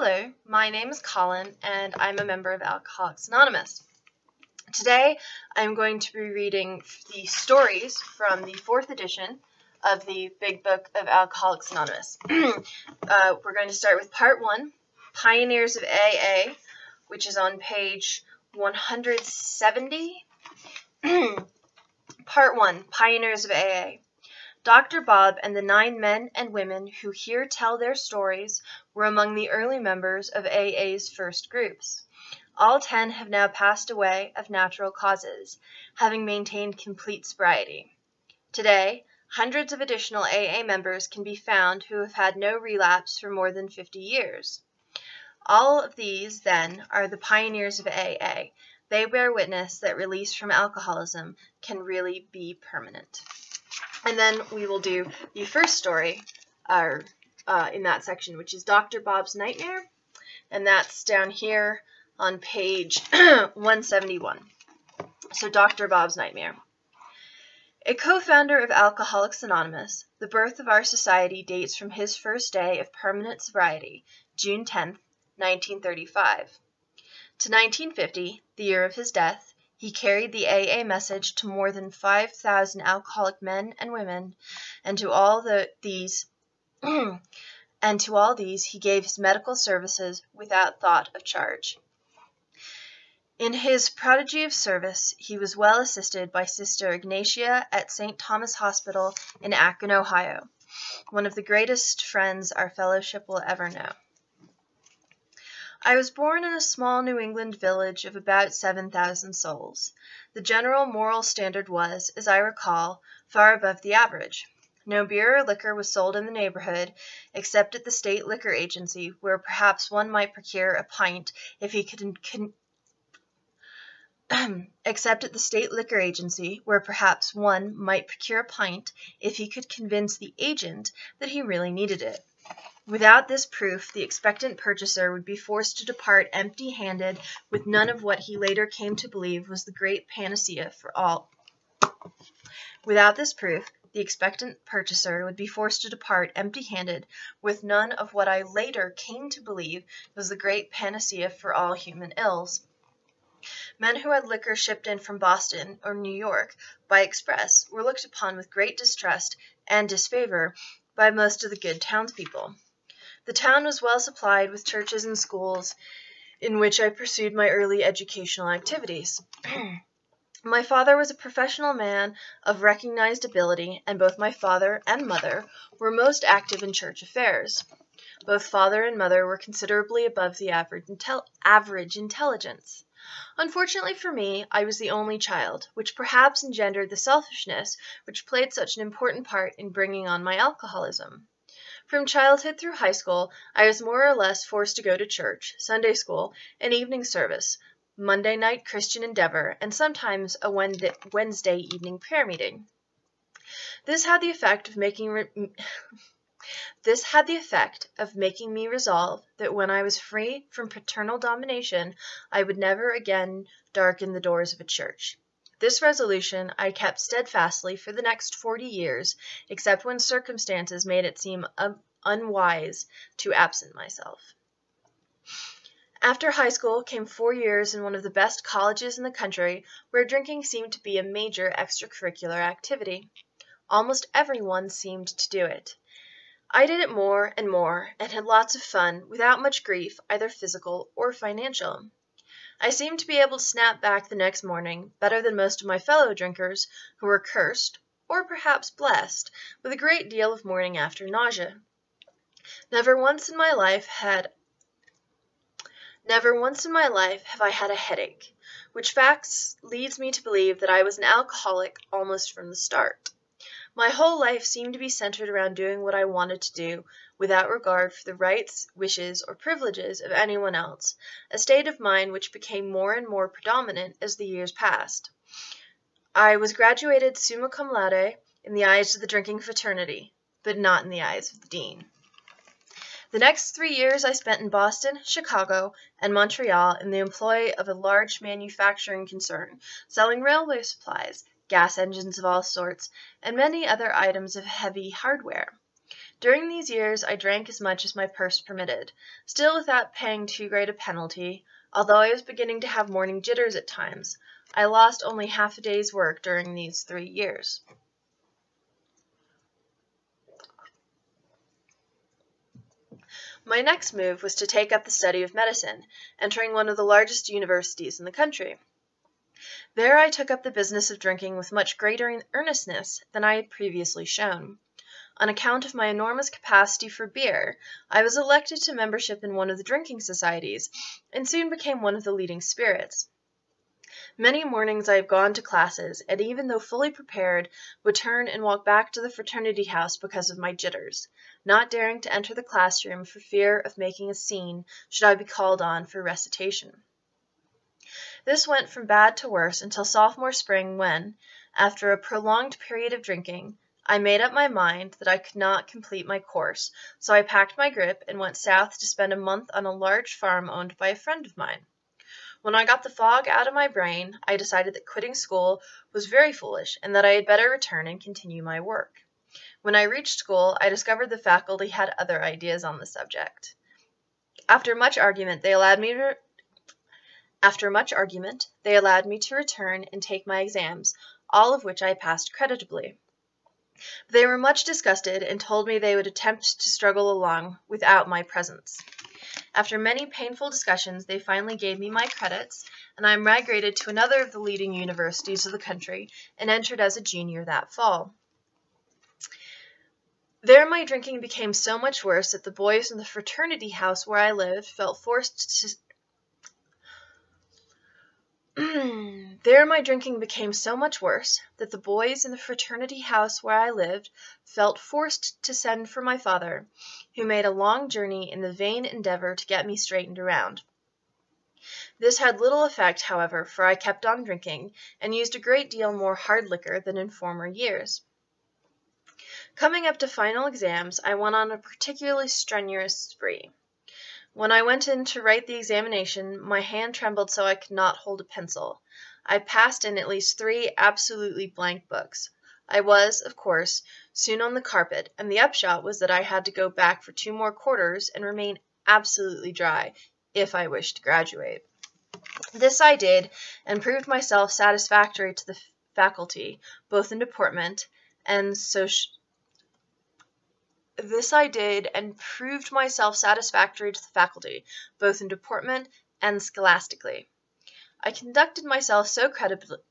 Hello, my name is Colin, and I'm a member of Alcoholics Anonymous. Today, I'm going to be reading the stories from the 4th edition of the Big Book of Alcoholics Anonymous. We're going to start with Part 1, Pioneers of AA, which is on page 170. Part 1, Pioneers of AA. Dr. Bob and the 9 men and women who here tell their stories were among the early members of AA's first groups. All 10 have now passed away of natural causes, having maintained complete sobriety. Today, hundreds of additional AA members can be found who have had no relapse for more than 50 years. All of these, then, are the pioneers of AA. They bear witness that release from alcoholism can really be permanent. And then we will do the first story in that section, which is Dr. Bob's Nightmare, and that's down here on page 171. So Dr. Bob's Nightmare. A co-founder of Alcoholics Anonymous, the birth of our society dates from his first day of permanent sobriety, June 10, 1935. To 1950, the year of his death, he carried the AA message to more than 5,000 alcoholic men and women, and to all these he gave his medical services without thought of charge. In his prodigy of service, he was well assisted by Sister Ignatia at St. Thomas Hospital in Akron, Ohio, one of the greatest friends our fellowship will ever know. I was born in a small New England village of about 7,000 souls. The general moral standard was, as I recall, far above the average. No beer or liquor was sold in the neighborhood, except at the state liquor agency, where perhaps one might procure a pint if he could convince the agent that he really needed it. Without this proof, the expectant purchaser would be forced to depart empty-handed with none of what he later came to believe was the great panacea for all. Without this proof, the expectant purchaser would be forced to depart empty-handed with none of what I later came to believe was the great panacea for all human ills. Men who had liquor shipped in from Boston or New York by express were looked upon with great distrust and disfavor by most of the good townspeople. The town was well supplied with churches and schools in which I pursued my early educational activities. My father was a professional man of recognized ability, and both my father and mother were most active in church affairs. Both father and mother were considerably above the average intelligence. Unfortunately for me, I was the only child, which perhaps engendered the selfishness which played such an important part in bringing on my alcoholism. From childhood through high school, I was more or less forced to go to church, Sunday school, and evening service, Monday night Christian Endeavor, and sometimes a Wednesday evening prayer meeting. This had the effect of making me resolve that when I was free from paternal domination, I would never again darken the doors of a church. This resolution I kept steadfastly for the next 40 years, except when circumstances made it seem unwise to absent myself. After high school came 4 years in one of the best colleges in the country, where drinking seemed to be a major extracurricular activity. Almost everyone seemed to do it. I did it more and more, and had lots of fun, without much grief, either physical or financial. I seemed to be able to snap back the next morning better than most of my fellow drinkers, who were cursed, or perhaps blessed, with a great deal of morning after nausea. Never once in my life have I had a headache, which fact leads me to believe that I was an alcoholic almost from the start. My whole life seemed to be centered around doing what I wanted to do, without regard for the rights, wishes, or privileges of anyone else, a state of mind which became more and more predominant as the years passed. I was graduated summa cum laude in the eyes of the drinking fraternity, but not in the eyes of the dean. The next 3 years I spent in Boston, Chicago, and Montreal in the employ of a large manufacturing concern, selling railway supplies, gas engines of all sorts, and many other items of heavy hardware. During these years I drank as much as my purse permitted, still without paying too great a penalty, although I was beginning to have morning jitters at times. I lost only half a day's work during these 3 years. My next move was to take up the study of medicine, entering one of the largest universities in the country. There I took up the business of drinking with much greater earnestness than I had previously shown. On account of my enormous capacity for beer, I was elected to membership in one of the drinking societies, and soon became one of the leading spirits. Many mornings I have gone to classes, and even though fully prepared, would turn and walk back to the fraternity house because of my jitters, not daring to enter the classroom for fear of making a scene should I be called on for recitation. This went from bad to worse until sophomore spring when, after a prolonged period of drinking, I made up my mind that I could not complete my course, so I packed my grip and went south to spend a month on a large farm owned by a friend of mine. When I got the fog out of my brain, I decided that quitting school was very foolish and that I had better return and continue my work. When I reached school, I discovered the faculty had other ideas on the subject. After much argument, they allowed me to return and take my exams, all of which I passed creditably. They were much disgusted and told me they would attempt to struggle along without my presence. After many painful discussions, they finally gave me my credits, and I migrated to another of the leading universities of the country and entered as a junior that fall. There my drinking became so much worse that the boys in the fraternity house where I lived felt forced to send for my father, who made a long journey in the vain endeavor to get me straightened around. This had little effect, however, for I kept on drinking, and used a great deal more hard liquor than in former years. Coming up to final exams, I went on a particularly strenuous spree. When I went in to write the examination, my hand trembled so I could not hold a pencil. I passed in at least 3 absolutely blank books. I was, of course, soon on the carpet, and the upshot was that I had to go back for 2 more quarters and remain absolutely dry, if I wished to graduate. This I did, and proved myself satisfactory to the faculty, both in deportment and scholastically. I conducted myself so creditably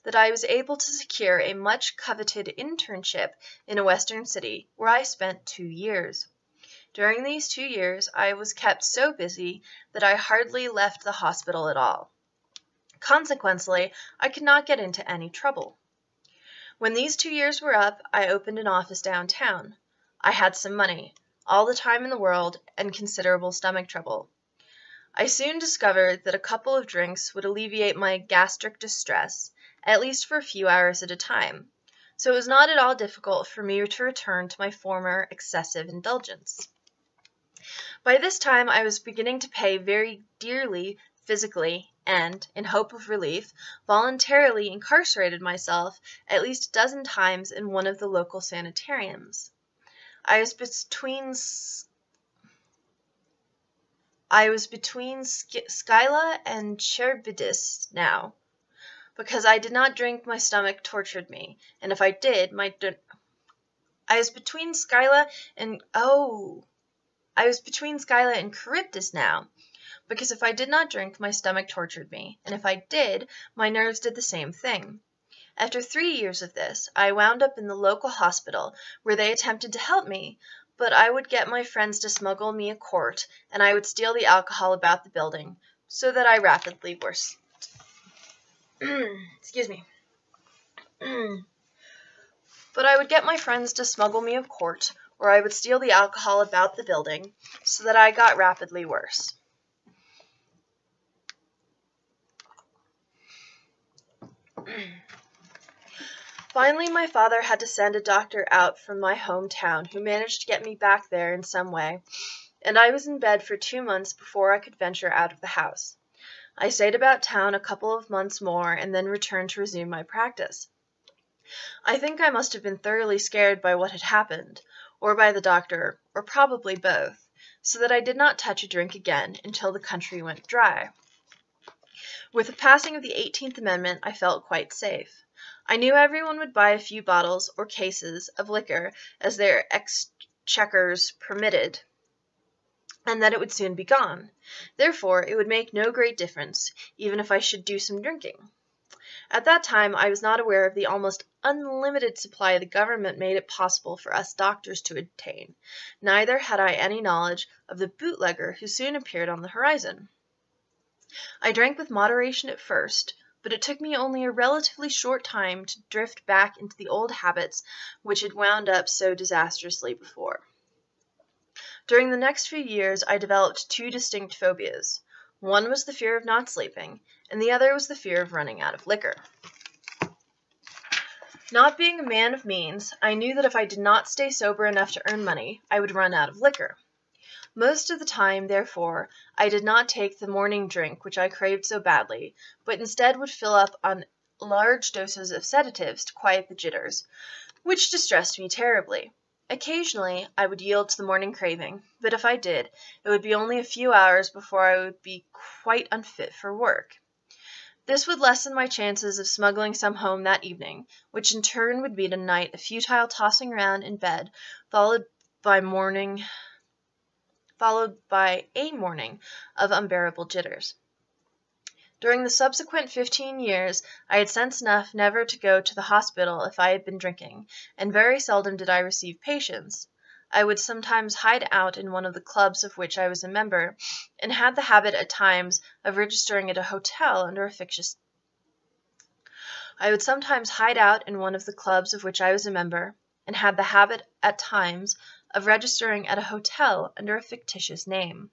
that I was able to secure a much coveted internship in a western city, where I spent 2 years. During these 2 years I was kept so busy that I hardly left the hospital at all. Consequently, I could not get into any trouble. When these 2 years were up, I opened an office downtown. I had some money, all the time in the world, and considerable stomach trouble. I soon discovered that a couple of drinks would alleviate my gastric distress, at least for a few hours at a time, so it was not at all difficult for me to return to my former excessive indulgence. By this time I was beginning to pay very dearly physically, and, in hope of relief, voluntarily incarcerated myself at least a dozen times in one of the local sanitariums. I was between Scylla and Charybdis now, because I did not drink my stomach tortured me, and if I did, I was between Scylla and Charybdis now, because if I did not drink, my stomach tortured me, and if I did, my nerves did the same thing. After 3 years of this, I wound up in the local hospital, where they attempted to help me, but I would get my friends to smuggle me a quart, and I would steal the alcohol about the building, so that I rapidly worsened. But I would get my friends to smuggle me a quart, or I would steal the alcohol about the building, so that I got rapidly worse. Finally, my father had to send a doctor out from my hometown who managed to get me back there in some way, and I was in bed for 2 months before I could venture out of the house. I stayed about town a couple of months more and then returned to resume my practice. I think I must have been thoroughly scared by what had happened, or by the doctor, or probably both, so that I did not touch a drink again until the country went dry. With the passing of the 18th Amendment, I felt quite safe. I knew everyone would buy a few bottles or cases of liquor as their exchequers permitted, and that it would soon be gone. Therefore, it would make no great difference, even if I should do some drinking. At that time I was not aware of the almost unlimited supply the government made it possible for us doctors to obtain, neither had I any knowledge of the bootlegger who soon appeared on the horizon. I drank with moderation at first, but it took me only a relatively short time to drift back into the old habits which had wound up so disastrously before. During the next few years I developed two distinct phobias. One was the fear of not sleeping, and the other was the fear of running out of liquor. Not being a man of means, I knew that if I did not stay sober enough to earn money, I would run out of liquor. Most of the time, therefore, I did not take the morning drink which I craved so badly, but instead would fill up on large doses of sedatives to quiet the jitters, which distressed me terribly. Occasionally I would yield to the morning craving, but if I did, it would be only a few hours before I would be quite unfit for work. This would lessen my chances of smuggling some home that evening, which in turn would mean a night of futile tossing around in bed, followed by a morning of unbearable jitters. During the subsequent 15 years I had sense enough never to go to the hospital if I had been drinking, and very seldom did I receive patients. I would sometimes hide out in one of the clubs of which I was a member, and had the habit at times of registering at a hotel under a fictitious name.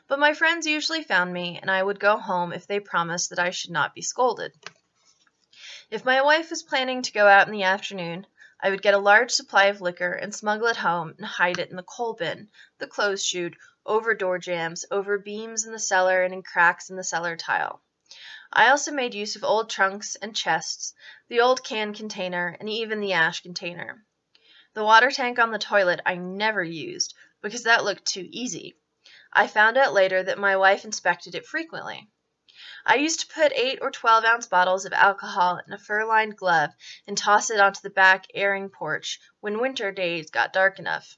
But my friends usually found me, and I would go home if they promised that I should not be scolded. If my wife was planning to go out in the afternoon, I would get a large supply of liquor and smuggle it home and hide it in the coal bin, the clothes chute, over door jambs, over beams in the cellar, and in cracks in the cellar tile. I also made use of old trunks and chests, the old can container, and even the ash container. The water tank on the toilet I never used, because that looked too easy. I found out later that my wife inspected it frequently. I used to put 8 or 12-ounce bottles of alcohol in a fur-lined glove and toss it onto the back airing porch when winter days got dark enough.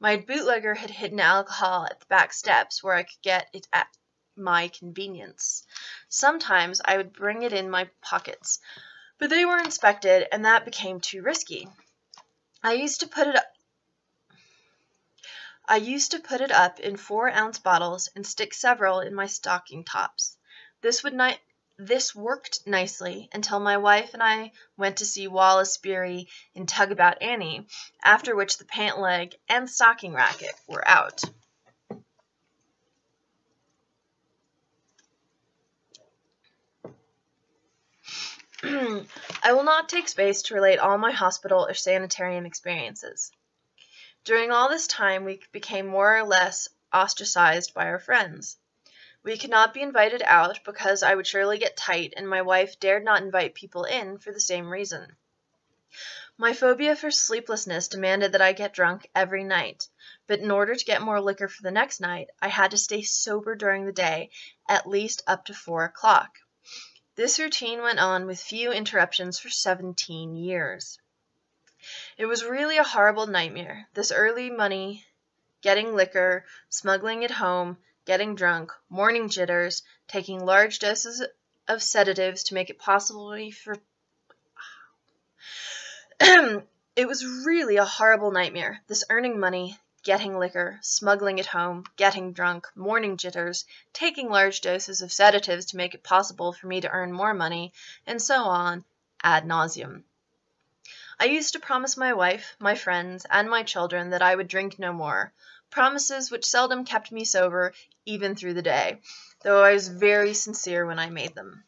My bootlegger had hidden alcohol at the back steps where I could get it at my convenience. Sometimes I would bring it in my pockets, but they were inspected, and that became too risky. I used to put it up in 4-ounce bottles and stick several in my stocking tops. This worked nicely until my wife and I went to see Wallace Beery in Tug About Annie, after which the pant leg and stocking racket were out. I will not take space to relate all my hospital or sanitarium experiences. During all this time we became more or less ostracized by our friends. We could not be invited out because I would surely get tight, and my wife dared not invite people in for the same reason. My phobia for sleeplessness demanded that I get drunk every night, but in order to get more liquor for the next night, I had to stay sober during the day, at least up to 4 o'clock. This routine went on with few interruptions for 17 years. It was really a horrible nightmare, this early money, getting liquor, smuggling it home, getting drunk, morning jitters, taking large doses of sedatives to make it possible for It was really a horrible nightmare, this earning money, getting liquor, smuggling it home, getting drunk, morning jitters, taking large doses of sedatives to make it possible for me to earn more money, and so on, ad nauseum. I used to promise my wife, my friends, and my children that I would drink no more, promises which seldom kept me sober even through the day, though I was very sincere when I made them.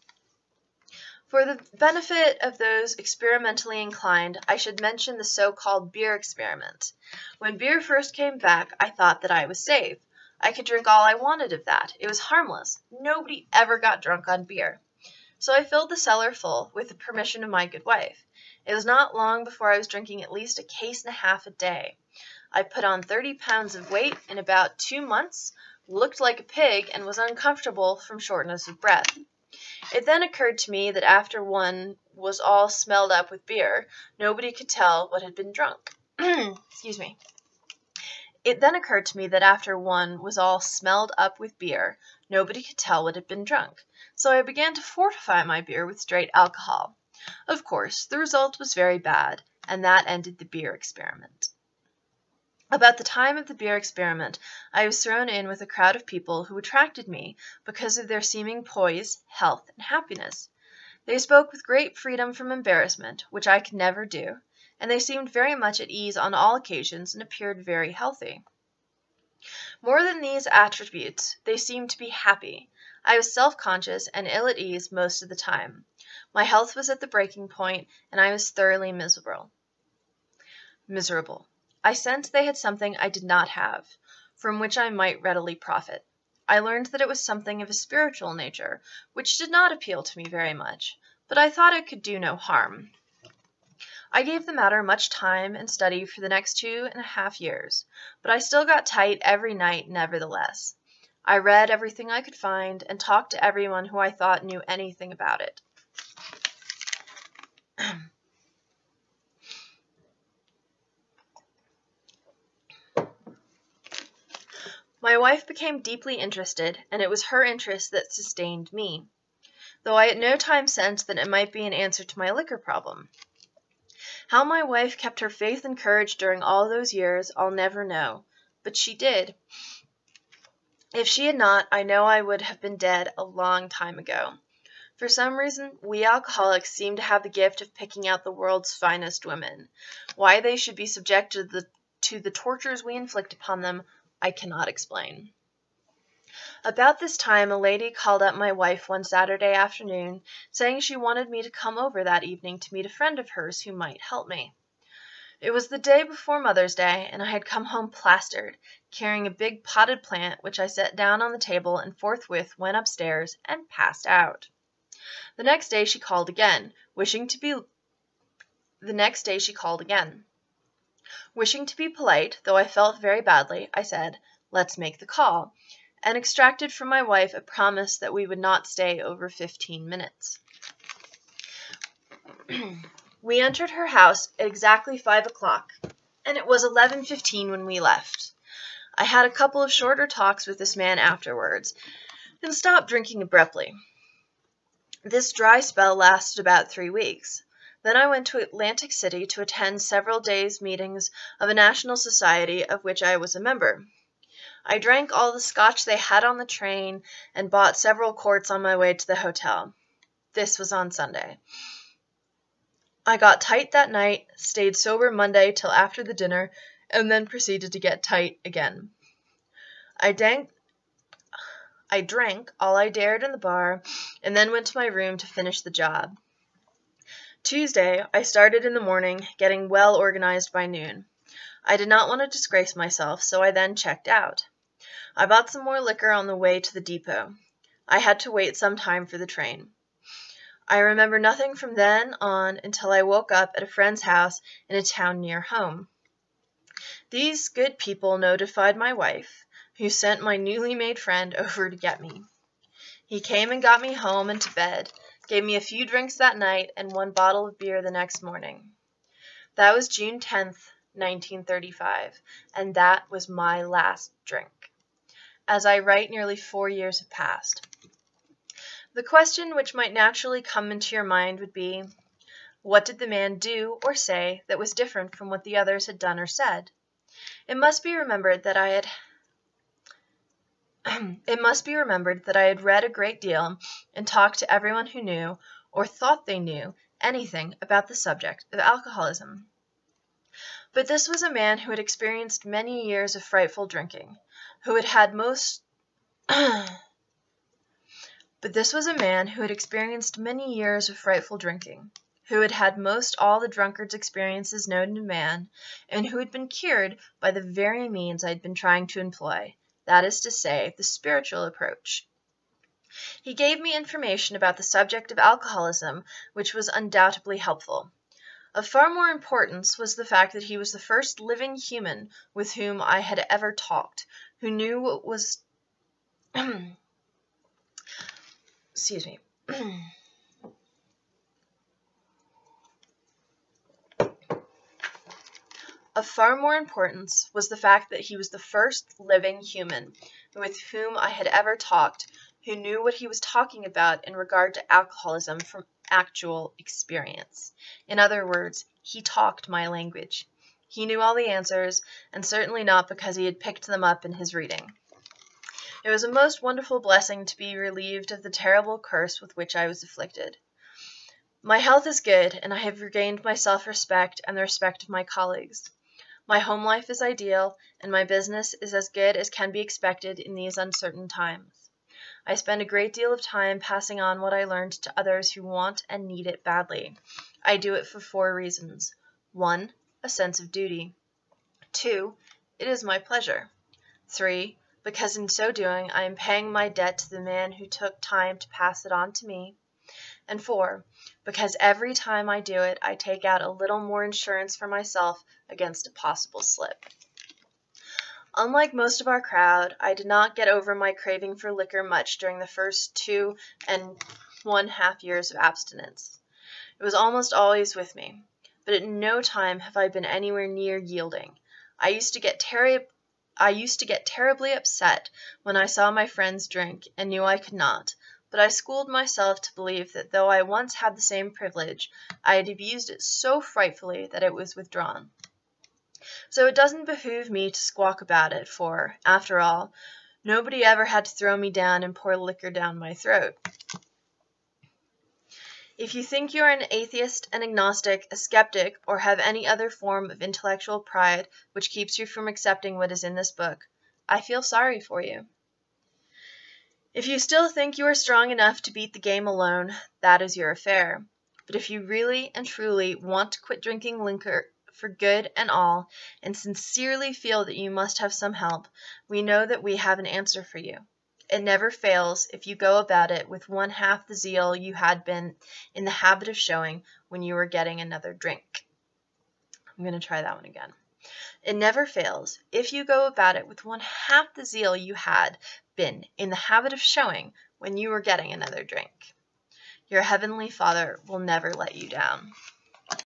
For the benefit of those experimentally inclined, I should mention the so-called beer experiment. When beer first came back, I thought that I was safe. I could drink all I wanted of that. It was harmless. Nobody ever got drunk on beer. So I filled the cellar full, with the permission of my good wife. It was not long before I was drinking at least a case and a half a day. I put on 30 pounds of weight in about 2 months, looked like a pig, and was uncomfortable from shortness of breath. It then occurred to me that after one was all smelled up with beer, nobody could tell what had been drunk. Excuse me. It then occurred to me that after one was all smelled up with beer, nobody could tell what had been drunk. So I began to fortify my beer with straight alcohol. Of course, the result was very bad, and that ended the beer experiment. About the time of the beer experiment, I was thrown in with a crowd of people who attracted me because of their seeming poise, health, and happiness. They spoke with great freedom from embarrassment, which I could never do, and they seemed very much at ease on all occasions and appeared very healthy. More than these attributes, they seemed to be happy. I was self-conscious and ill at ease most of the time. My health was at the breaking point, and I was thoroughly miserable. I sensed they had something I did not have, from which I might readily profit. I learned that it was something of a spiritual nature, which did not appeal to me very much, but I thought it could do no harm. I gave the matter much time and study for the next 2.5 years, but I still got tight every night nevertheless. I read everything I could find and talked to everyone who I thought knew anything about it. My wife became deeply interested, and it was her interest that sustained me, though I at no time sensed that it might be an answer to my liquor problem. How my wife kept her faith and courage during all those years, I'll never know, but she did. If she had not, I know I would have been dead a long time ago. For some reason, we alcoholics seem to have the gift of picking out the world's finest women. Why they should be subjected to the tortures we inflict upon them, I cannot explain. About this time, a lady called up my wife one Saturday afternoon, saying she wanted me to come over that evening to meet a friend of hers who might help me. It was the day before Mother's Day, and I had come home plastered, carrying a big potted plant, which I set down on the table and forthwith went upstairs and passed out. The next day she called again, wishing to be polite, though I felt very badly. I said, "Let's make the call," and extracted from my wife a promise that we would not stay over 15 minutes. We entered her house at exactly 5 o'clock, and it was 11:15 when we left. I had a couple of shorter talks with this man afterwards, and stopped drinking abruptly. This dry spell lasted about 3 weeks. Then I went to Atlantic City to attend several days' meetings of a national society of which I was a member. I drank all the scotch they had on the train and bought several quarts on my way to the hotel. This was on Sunday. I got tight that night, stayed sober Monday till after the dinner, and then proceeded to get tight again. I drank all I dared in the bar, and then went to my room to finish the job. Tuesday, I started in the morning, getting well organized by noon. I did not want to disgrace myself, so I then checked out. I bought some more liquor on the way to the depot. I had to wait some time for the train. I remember nothing from then on until I woke up at a friend's house in a town near home. These good people notified my wife, who sent my newly made friend over to get me. He came and got me home and to bed, gave me a few drinks that night, and 1 bottle of beer the next morning. That was June 10th, 1935, and that was my last drink. As I write, nearly 4 years have passed. The question which might naturally come into your mind would be, what did the man do or say that was different from what the others had done or said? It must be remembered that I had read a great deal and talked to everyone who knew, or thought they knew, anything about the subject of alcoholism. But this was a man who had experienced many years of frightful drinking, who had had most all the drunkard's experiences known to man, and who had been cured by the very means I had been trying to employ, that is to say, the spiritual approach. He gave me information about the subject of alcoholism, which was undoubtedly helpful. Of far more importance was the fact that he was the first living human with whom I had ever talked, who knew what was excuse me. Of far more importance was the fact that he was the first living human with whom I had ever talked who knew what he was talking about in regard to alcoholism from actual experience. In other words, he talked my language. He knew all the answers, and certainly not because he had picked them up in his reading. It was a most wonderful blessing to be relieved of the terrible curse with which I was afflicted. My health is good, and I have regained my self-respect and the respect of my colleagues. My home life is ideal, and my business is as good as can be expected in these uncertain times. I spend a great deal of time passing on what I learned to others who want and need it badly. I do it for 4 reasons. 1, a sense of duty. 2, it is my pleasure. 3, because in so doing I am paying my debt to the man who took time to pass it on to me. And 4, because every time I do it, I take out a little more insurance for myself against a possible slip. Unlike most of our crowd, I did not get over my craving for liquor much during the first 2½ years of abstinence. It was almost always with me, but at no time have I been anywhere near yielding. I used to get terribly upset when I saw my friends drink and knew I could not, but I schooled myself to believe that though I once had the same privilege, I had abused it so frightfully that it was withdrawn. So it doesn't behoove me to squawk about it, for, after all, nobody ever had to throw me down and pour liquor down my throat. If you think you are an atheist, an agnostic, a skeptic, or have any other form of intellectual pride which keeps you from accepting what is in this book, I feel sorry for you. If you still think you are strong enough to beat the game alone, that is your affair. But if you really and truly want to quit drinking liquor for good and all, and sincerely feel that you must have some help, we know that we have an answer for you. It never fails if you go about it with 1/2 the zeal you had been in the habit of showing when you were getting another drink. I'm going to try that one again. It never fails if you go about it with 1/2 the zeal you had been in the habit of showing when you were getting another drink. Your Heavenly Father will never let you down.